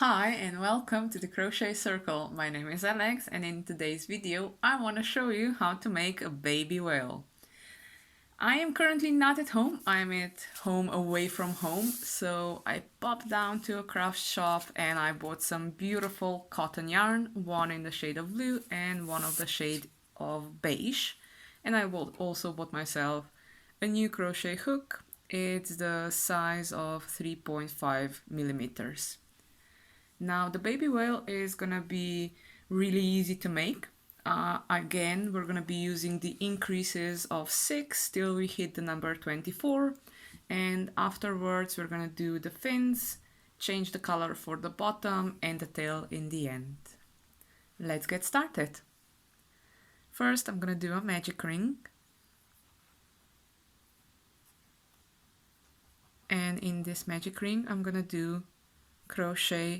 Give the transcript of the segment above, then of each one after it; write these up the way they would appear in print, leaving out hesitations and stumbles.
Hi and welcome to the Crochet Circle. My name is Alex and in today's video I want to show you how to make a baby whale. I am currently not at home, I'm at home away from home, so I popped down to a craft shop and I bought some beautiful cotton yarn, one in the shade of blue and one of the shade of beige. And I also bought myself a new crochet hook. It's the size of 3.5 millimeters. Now the baby whale is gonna be really easy to make. Again, we're gonna be using the increases of 6 till we hit the number 24, and afterwards we're gonna do the fins, change the color for the bottom and the tail in the end. Let's get started. First I'm gonna do a magic ring, and in this magic ring I'm gonna do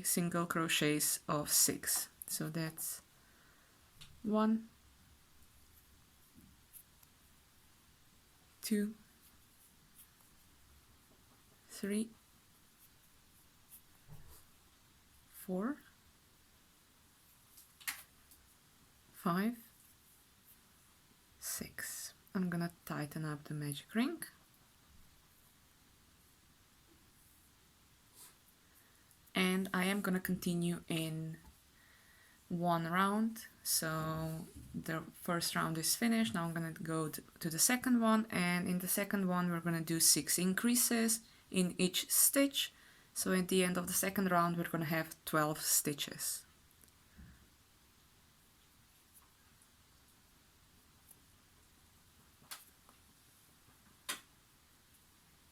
single crochets of 6. So that's 1, 2, 3, 4, 5, 6. I'm gonna tighten up the magic ring. And I am gonna continue in one round. So the first round is finished. Now I'm gonna go to the second one, and in the second one we're gonna do 6 increases in each stitch. So at the end of the second round we're gonna have 12 stitches.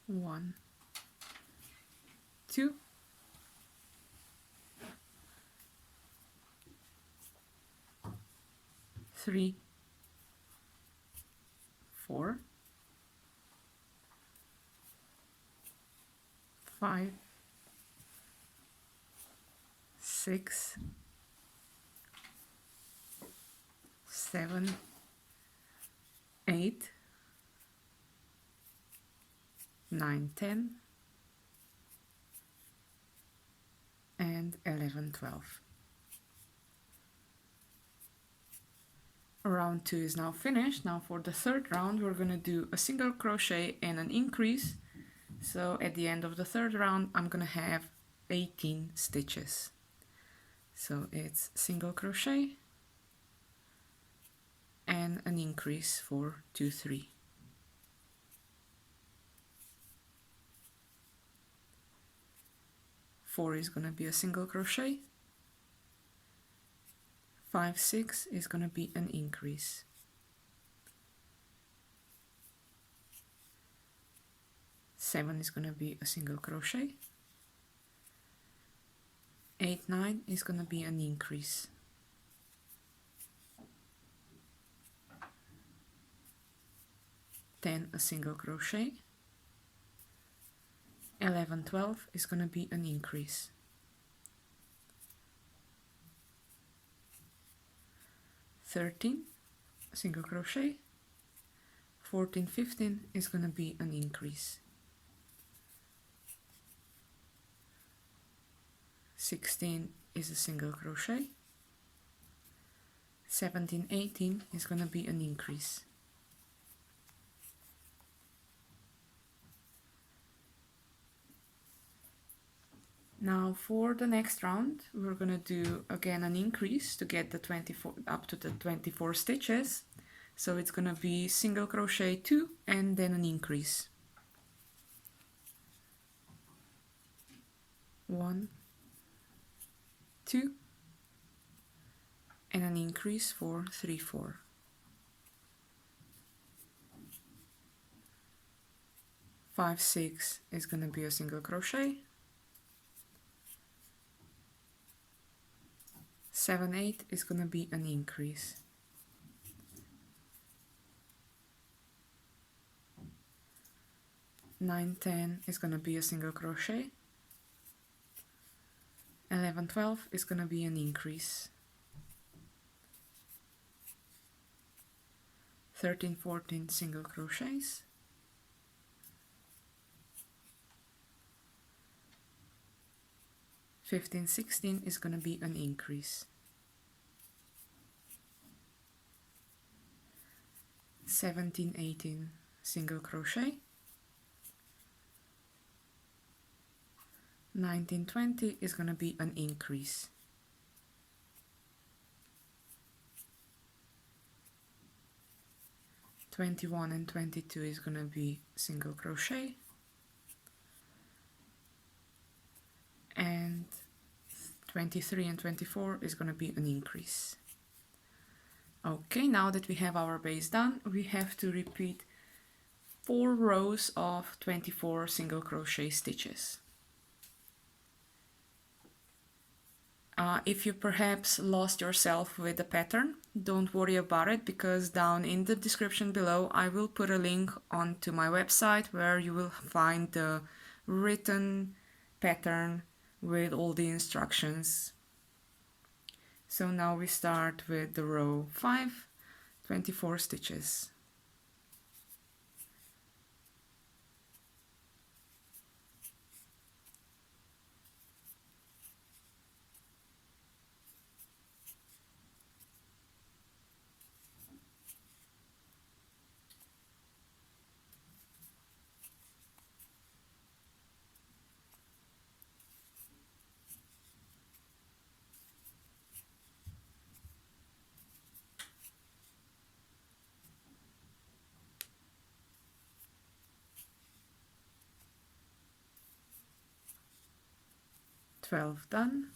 One, 2, 3, 4, 5, 6, 7, 8, 9, 10, and 11, 12. Round 2 is now finished. Now for the third round we're gonna do a single crochet and an increase. So at the end of the third round I'm gonna have 18 stitches. So it's single crochet and an increase for 2, 3. Four is gonna be a single crochet. 5, 6 is gonna be an increase. 7 is gonna be a single crochet. 8, 9 is gonna be an increase. 10, a single crochet. 11, 12 is gonna be an increase. 13, single crochet. 14, 15 is gonna be an increase. 16 is a single crochet. 17, 18 is gonna be an increase. Now for the next round we're gonna do again an increase to get the 24 up to the 24 stitches. So it's gonna be single crochet 2 and then an increase. 1, 2, and an increase for 3, 4. 5, 6 is gonna be a single crochet. 7, 8 is gonna be an increase. 9, 10 is gonna be a single crochet. 11, 12 is gonna be an increase. 13, 14 single crochets. 15, 16 is going to be an increase. 17, 18 single crochet. 19, 20 is going to be an increase. 21 and 22 is going to be single crochet. And 23 and 24 is going to be an increase. Okay, now that we have our base done, we have to repeat 4 rows of 24 single crochet stitches. If you perhaps lost yourself with the pattern, don't worry about it, because down in the description below I will put a link onto my website where you will find the written pattern with all the instructions. So now we start with the row 5, 24 stitches. Done.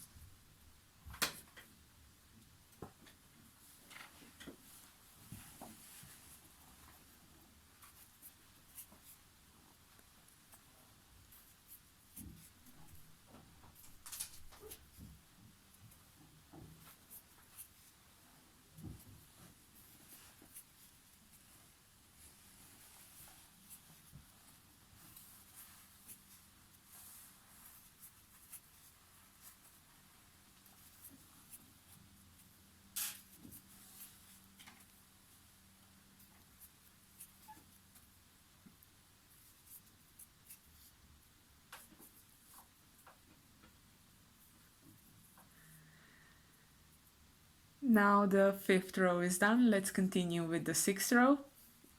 Now the 5th row is done. Let's continue with the 6th row.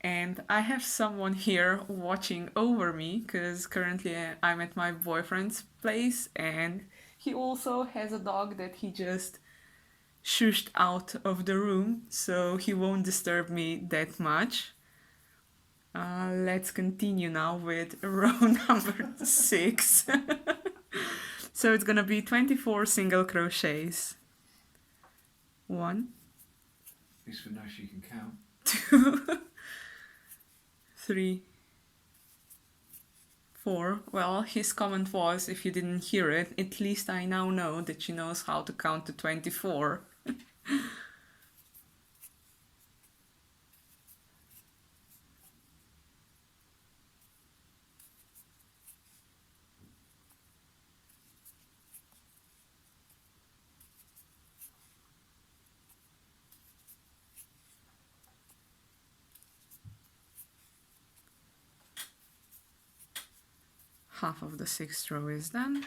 And I have someone here watching over me, because currently I'm at my boyfriend's place and he also has a dog that he just shushed out of the room, so he won't disturb me that much. Let's continue now with row number 6. So it's gonna be 24 single crochets. 1, At least we know she can count. 2, 3, 4. Well, his comment was, if you didn't hear it, at least I now know that she knows how to count to 24. Half of the 6th row is done.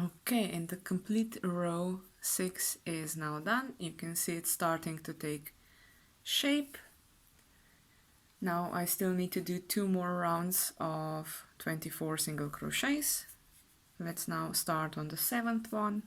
Okay, and the complete row 6 is now done. You can see it starting to take shape. Now I still need to do 2 more rounds of 24 single crochets. Let's now start on the 7th one.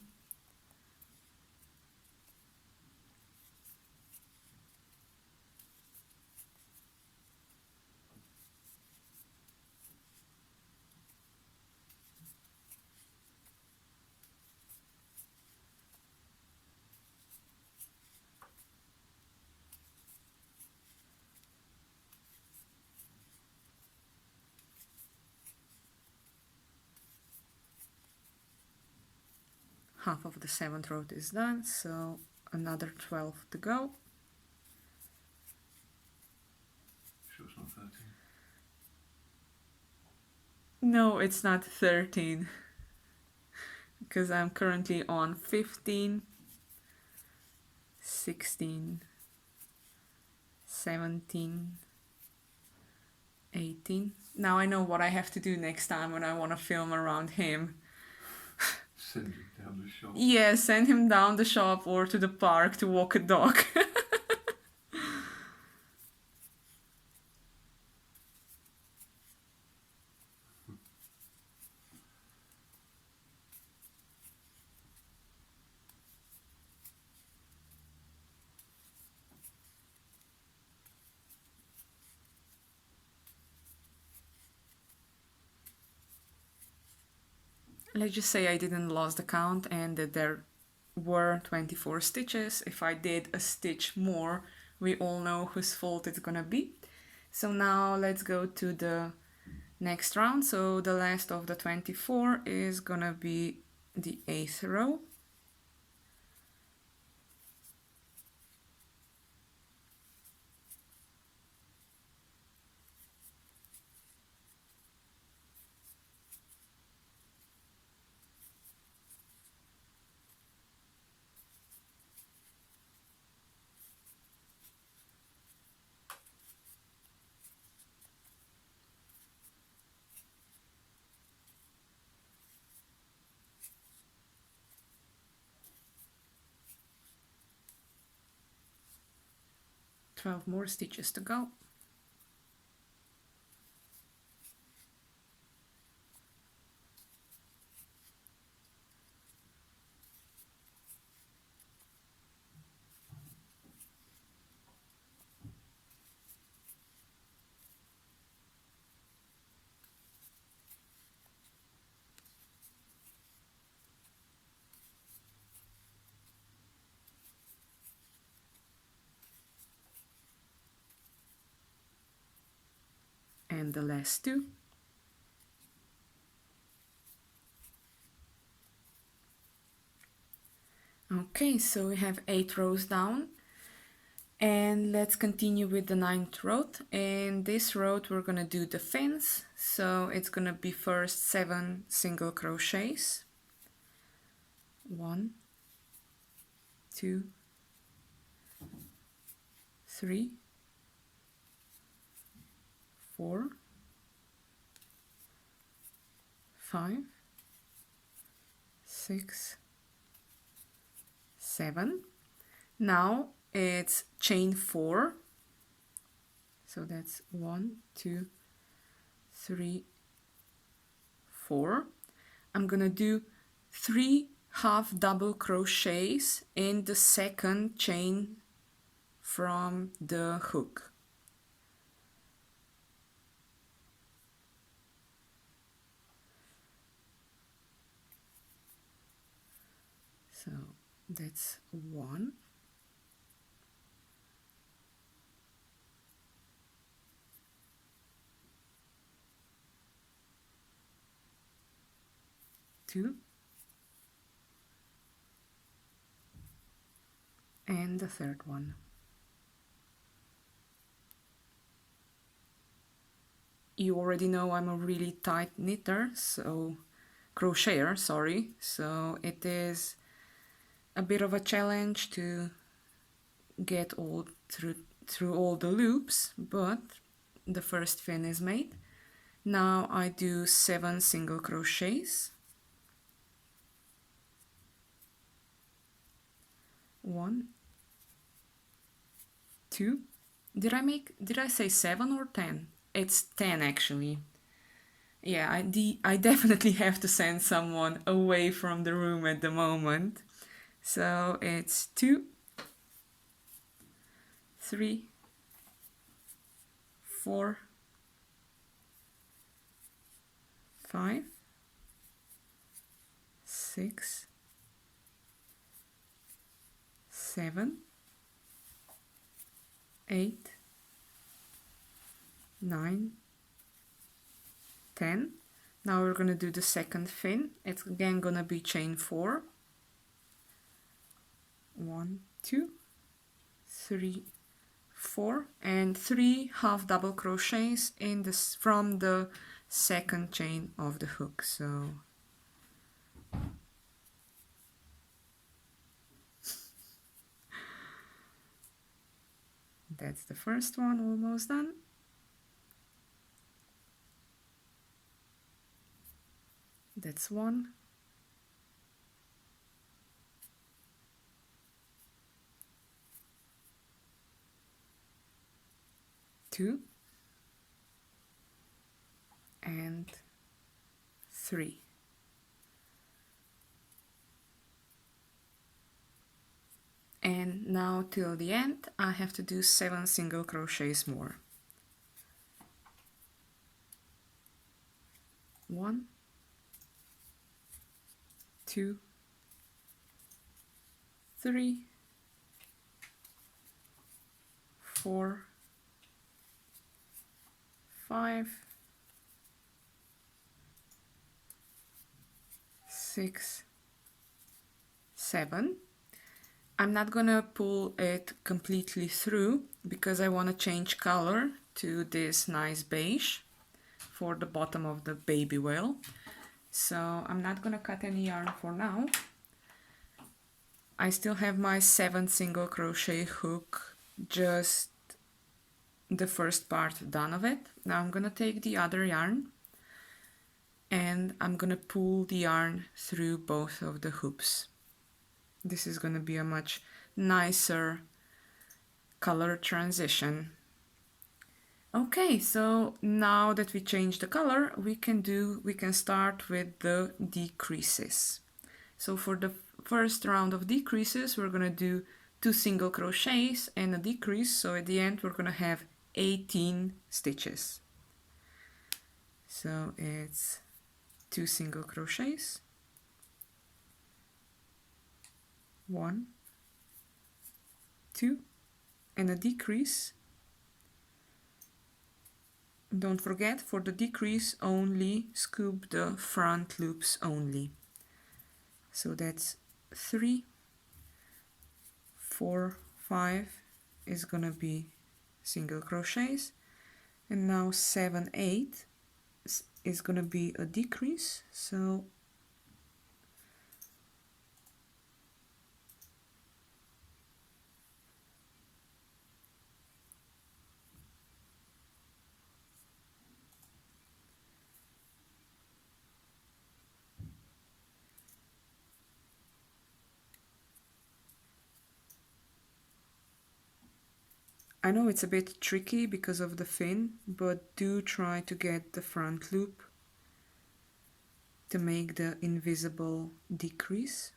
half of the 7th row is done, so another 12 to go. Sure it's not 13? No, it's not 13 because I'm currently on 15, 16, 17, 18. Now I know what I have to do next time when I want to film around him. Send him down the shop. Yeah, send him down the shop or to the park to walk a dog. Let's just say I didn't lose the count and that there were 24 stitches. If I did a stitch more, we all know whose fault it's gonna be. So now let's go to the next round. So the last of the 24 is gonna be the 8th row. More stitches to go. And the last two. Okay, so we have 8 rows down, and let's continue with the 9th row. In this row we're gonna do the fins, so it's gonna be first 7 single crochets. 1, 2, 3, 4, 5, 6, 7. Now it's chain 4, so that's 1, 2, 3, 4. I'm gonna do 3 half double crochets in the second chain from the hook. So that's 1, 2, and the third one. You already know I'm a really tight knitter, so crocheter, sorry, so it is a bit of a challenge to get all through all the loops, but the first fin is made. Now I do 7 single crochets. 1, 2. Did I say 7 or 10? It's 10 actually. Yeah, I definitely have to send someone away from the room at the moment. So it's 2, 3, 4, 5, 6, 7, 8, 9, 10. Now we're gonna do the second fin. It's again gonna be chain 4. 1, 2, 3, 4, and 3 half double crochets in this from the second chain of the hook. So that's the first one, almost done. That's one. Two. And 3. And now till the end I have to do 7 single crochets more. 1, 2, 3, 4, 5, 6, 7. I'm not gonna pull it completely through because I want to change color to this nice beige for the bottom of the baby whale. So I'm not gonna cut any yarn for now. I still have my 7 single crochet hook, just the first part done of it. Now I'm gonna take the other yarn and I'm gonna pull the yarn through both of the hoops. This is gonna be a much nicer color transition. Okay, so now that we changed the color, we can start with the decreases. So for the first round of decreases, we're gonna do 2 single crochets and a decrease. So at the end, we're gonna have 18 stitches. So it's 2 single crochets, 1, 2, and a decrease. Don't forget, for the decrease only scoop the front loops only. So that's 3, 4, 5 is gonna be single crochets, and now 7, 8 is gonna be a decrease. So I know it's a bit tricky because of the fin, but do try to get the front loop to make the invisible decrease.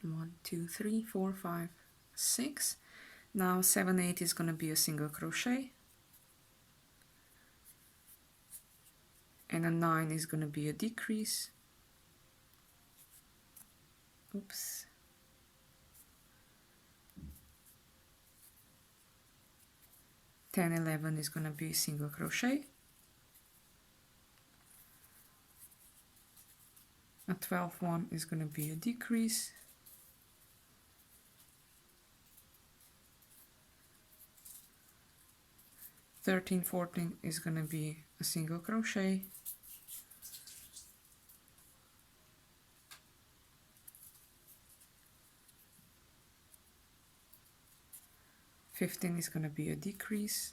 One, two, three, four, 5, 6. Now 7, 8 is going to be a single crochet, and a 9 is going to be a decrease. Oops. Ten, 11 is going to be a single crochet. A 12, 1 is going to be a decrease. 13, 14 is going to be a single crochet. 15 is going to be a decrease.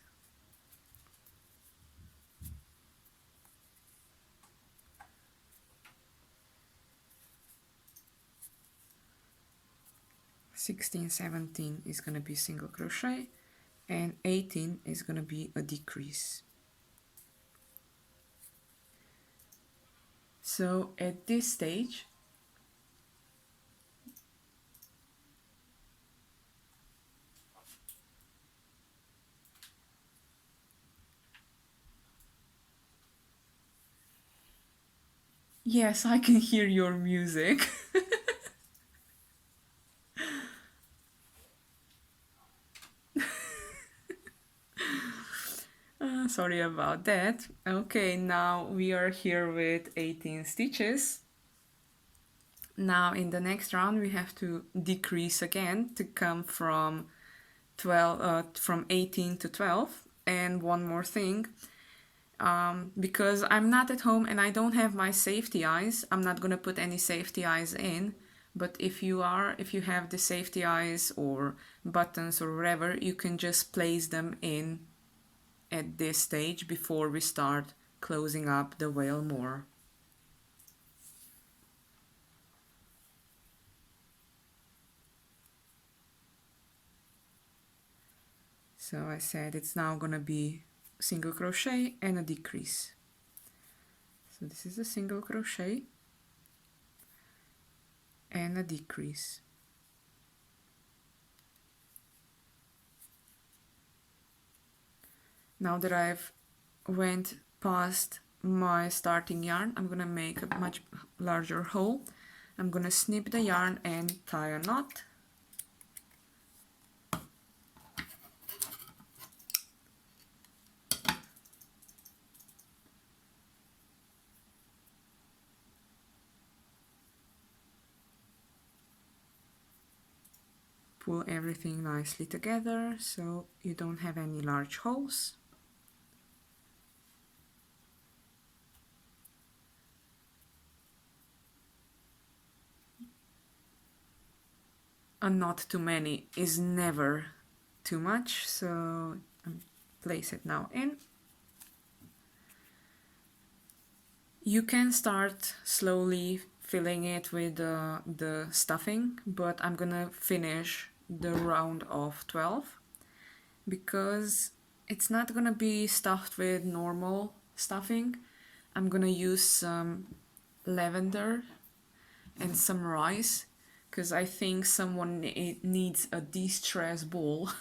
16, 17 is going to be single crochet, and 18 is going to be a decrease. So at this stage, Yes, I can hear your music. Sorry about that. Okay, now we are here with 18 stitches. Now in the next round we have to decrease again to come from 18 to 12. And one more thing, because I'm not at home and I don't have my safety eyes, I'm not gonna put any safety eyes in. But if you have the safety eyes or buttons or whatever, you can just place them in at this stage before we start closing up the whale more. So I said it's now gonna be single crochet and a decrease. So this is a single crochet and a decrease. Now that I've went past my starting yarn, I'm gonna make a much larger hole. I'm gonna snip the yarn and tie a knot. Pull everything nicely together so you don't have any large holes. And not too many is never too much, so place it now in. You can start slowly filling it with the stuffing, but I'm gonna finish the round of 12 because it's not gonna be stuffed with normal stuffing. I'm gonna use some lavender and some rice because I think someone needs a de-stress ball.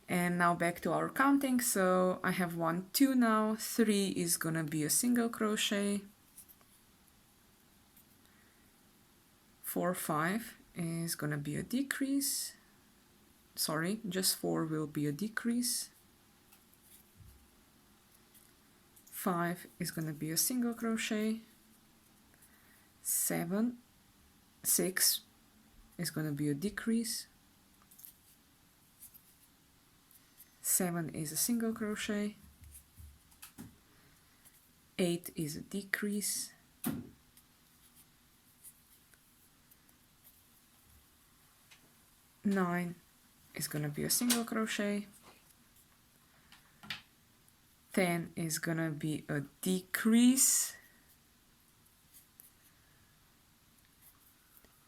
And now back to our counting. So I have 1, 2 now, 3 is gonna be a single crochet, 4, 5 is gonna be a decrease, sorry, just 4 will be a decrease, 5 is gonna be a single crochet, 7, 6 is gonna be a decrease, 7 is a single crochet, 8 is a decrease, 9 is gonna be a single crochet, 10 is gonna be a decrease.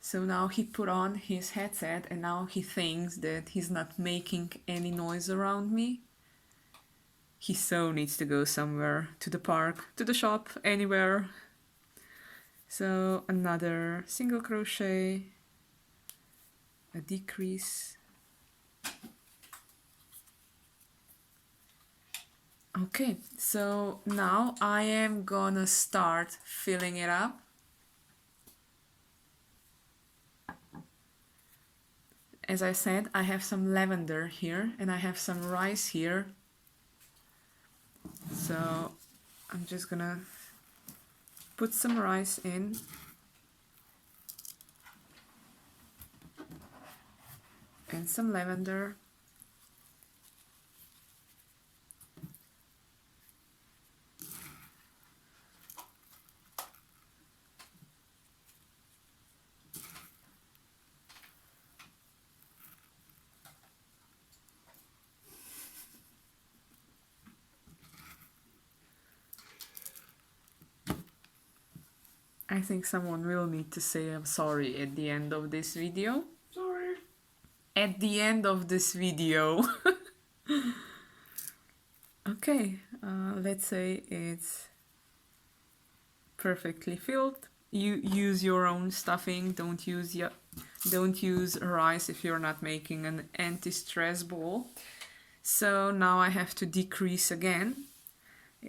So now he put on his headset and now he thinks that he's not making any noise around me. He so needs to go somewhere, to the park, to the shop, anywhere. So another single crochet, a decrease. Okay, so now I am gonna start filling it up. As I said, I have some lavender here and I have some rice here. So I'm just gonna put some rice in. And some lavender. I think someone will need to say I'm sorry at the end of this video. Sorry. At the end of this video. Okay, let's say it's perfectly filled. You use your own stuffing. Don't use rice if you're not making an anti-stress ball. So now I have to decrease again.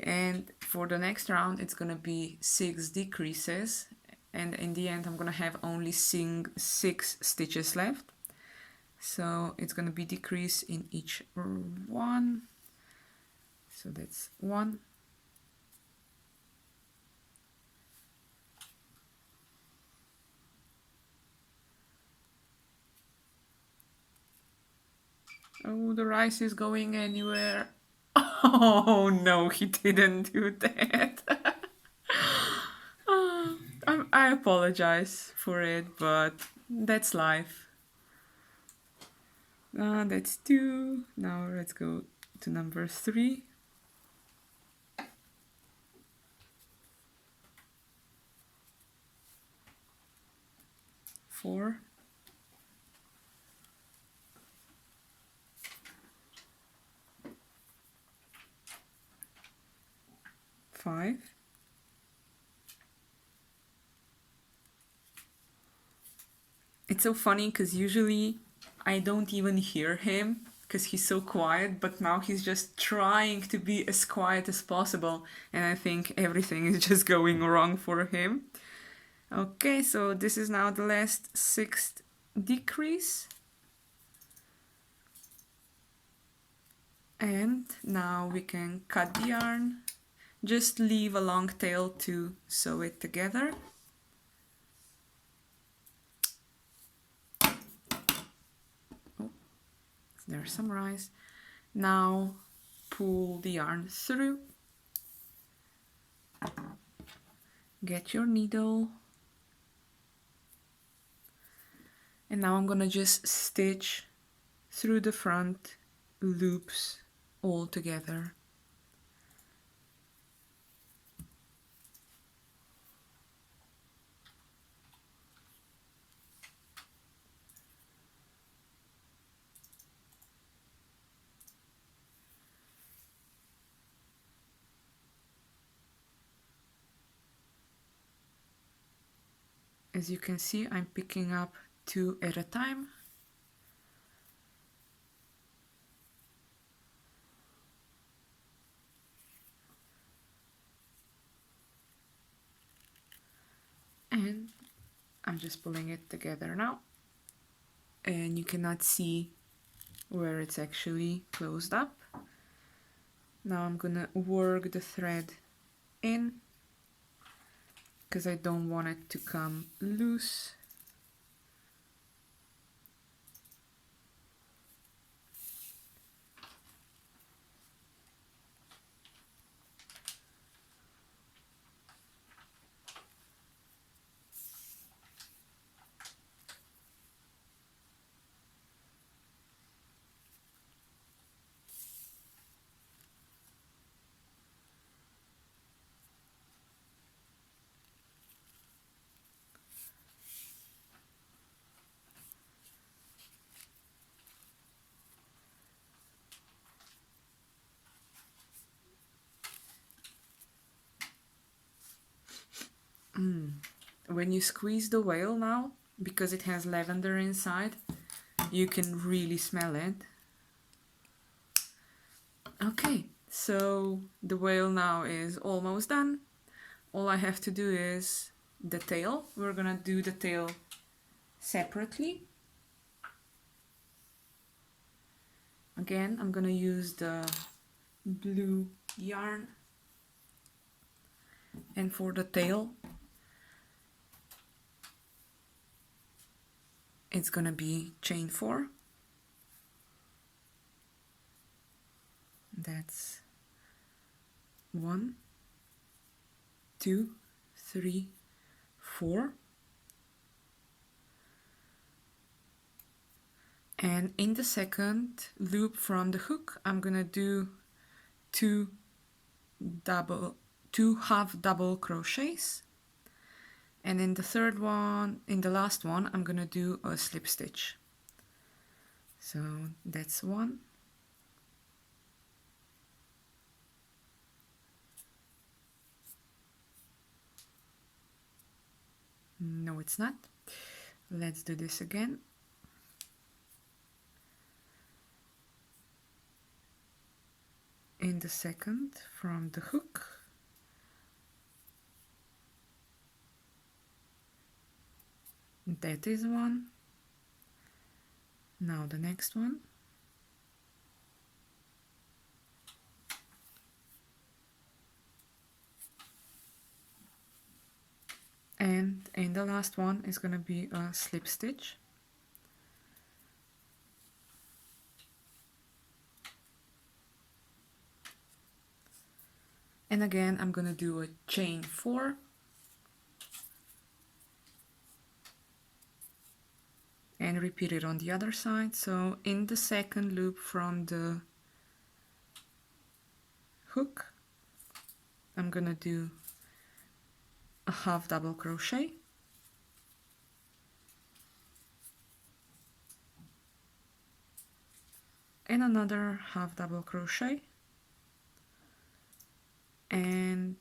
And for the next round, it's gonna be 6 decreases, and in the end I'm gonna have only 6 stitches left. So it's gonna be decrease in each one. So that's 1, oh, the rice is going anywhere. Oh no, he didn't do that. I apologize for it, but that's life. That's 2. Now let's go to number 3. 4. 5. It's so funny because usually I don't even hear him because he's so quiet, but now he's just trying to be as quiet as possible, and I think everything is just going wrong for him. Okay, so this is now the last 6th decrease. And now we can cut the yarn. Just leave a long tail to sew it together. Oh, there's some rice. Now pull the yarn through. Get your needle. And now I'm gonna just stitch through the front loops all together. As you can see, I'm picking up 2 at a time. And I'm just pulling it together now. And you cannot see where it's actually closed up. Now I'm gonna work the thread in because I don't want it to come loose. When you squeeze the whale now, because it has lavender inside, you can really smell it. Okay, so the whale now is almost done. All I have to do is the tail. We're gonna do the tail separately. Again, I'm gonna use the blue yarn. And for the tail, it's gonna be chain 4. That's 1, 2, 3, 4. And in the second loop from the hook, I'm gonna do 2 half double crochets. And in the third one, in the last one, I'm gonna do a slip stitch. So that's 1. No, it's not. Let's do this again. in the second from the hook. That is one. Now the next one. And in the last one is going to be a slip stitch. And again, I'm going to do a chain 4. And repeat it on the other side. So in the second loop from the hook, I'm gonna do a half double crochet, and another half double crochet, and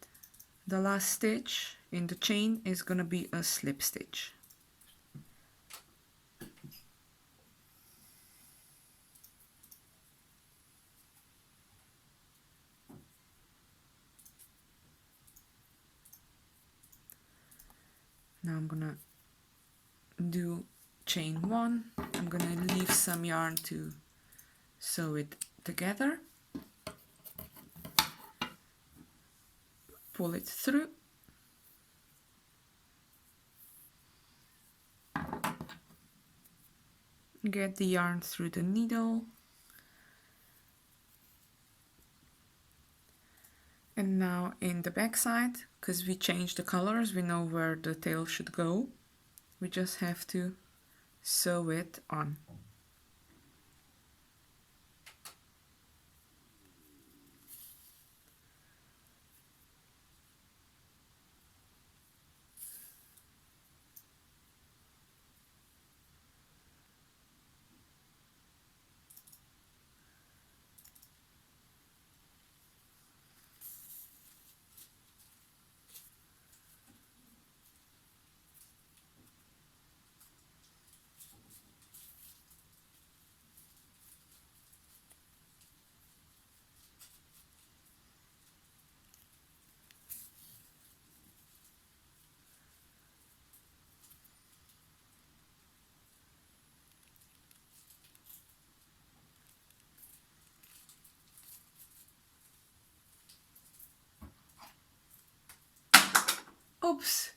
the last stitch in the chain is gonna be a slip stitch. Now I'm gonna do chain 1. I'm gonna leave some yarn to sew it together. Pull it through. Get the yarn through the needle. And now in the back side, because we changed the colors, we know where the tail should go. We just have to sew it on. Oops!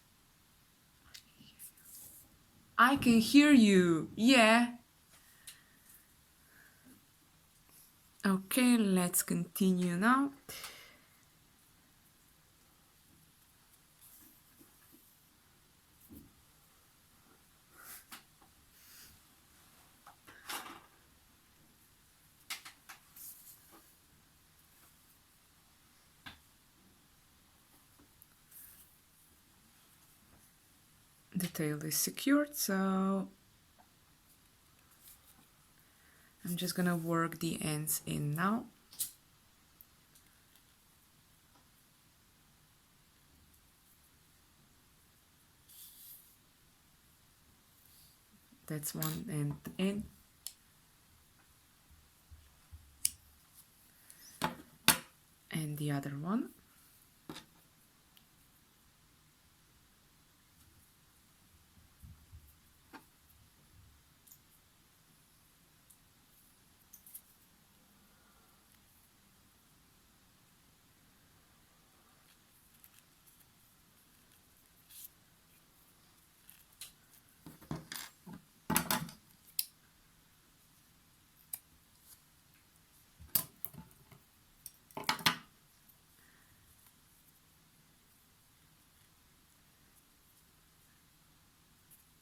I can hear you, yeah! Okay, let's continue now. The tail is secured, so I'm just gonna work the ends in now. That's one end in. And the other one.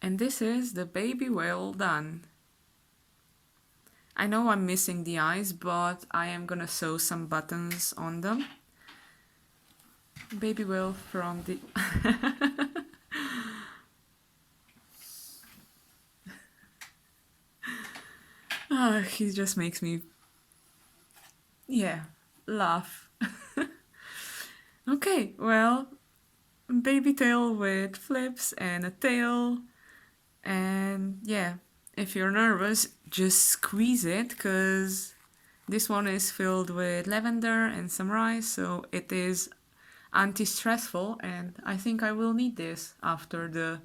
And this is the baby whale done. I know I'm missing the eyes, but I am gonna sew some buttons on them. Baby whale from the... he just makes me, yeah, laugh. Okay, well, baby tail with flips and a tail. And yeah, if you're nervous, just squeeze it, because This one is filled with lavender and some rice, so it is anti-stressful, and I think I will need this after the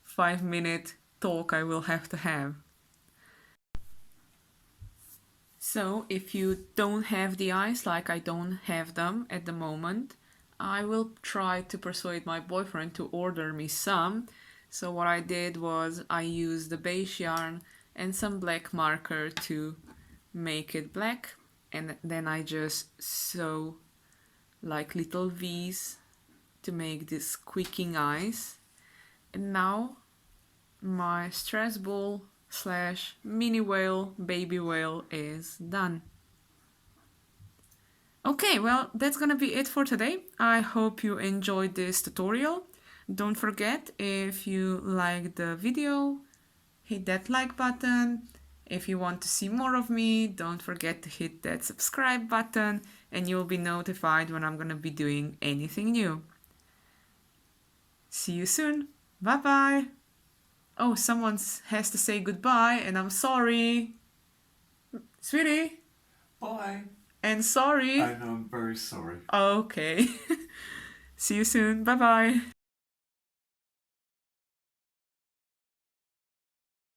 5-minute talk I will have to have. So if you don't have the eyes, like I don't have them at the moment, I will try to persuade my boyfriend to order me some. So what I did was I used the beige yarn and some black marker to make it black, and then I just sew like little V's to make these squeaking eyes. And now my stress ball / mini whale baby whale is done. Okay, well, that's gonna be it for today. I hope you enjoyed this tutorial. Don't forget, if you liked the video, hit that like button. If you want to see more of me, don't forget to hit that subscribe button and you'll be notified when I'm gonna be doing anything new. See you soon. Bye bye. Oh, someone has to say goodbye and I'm sorry. Sweetie. Bye. And sorry. I know, I'm very sorry. Okay. See you soon. Bye bye.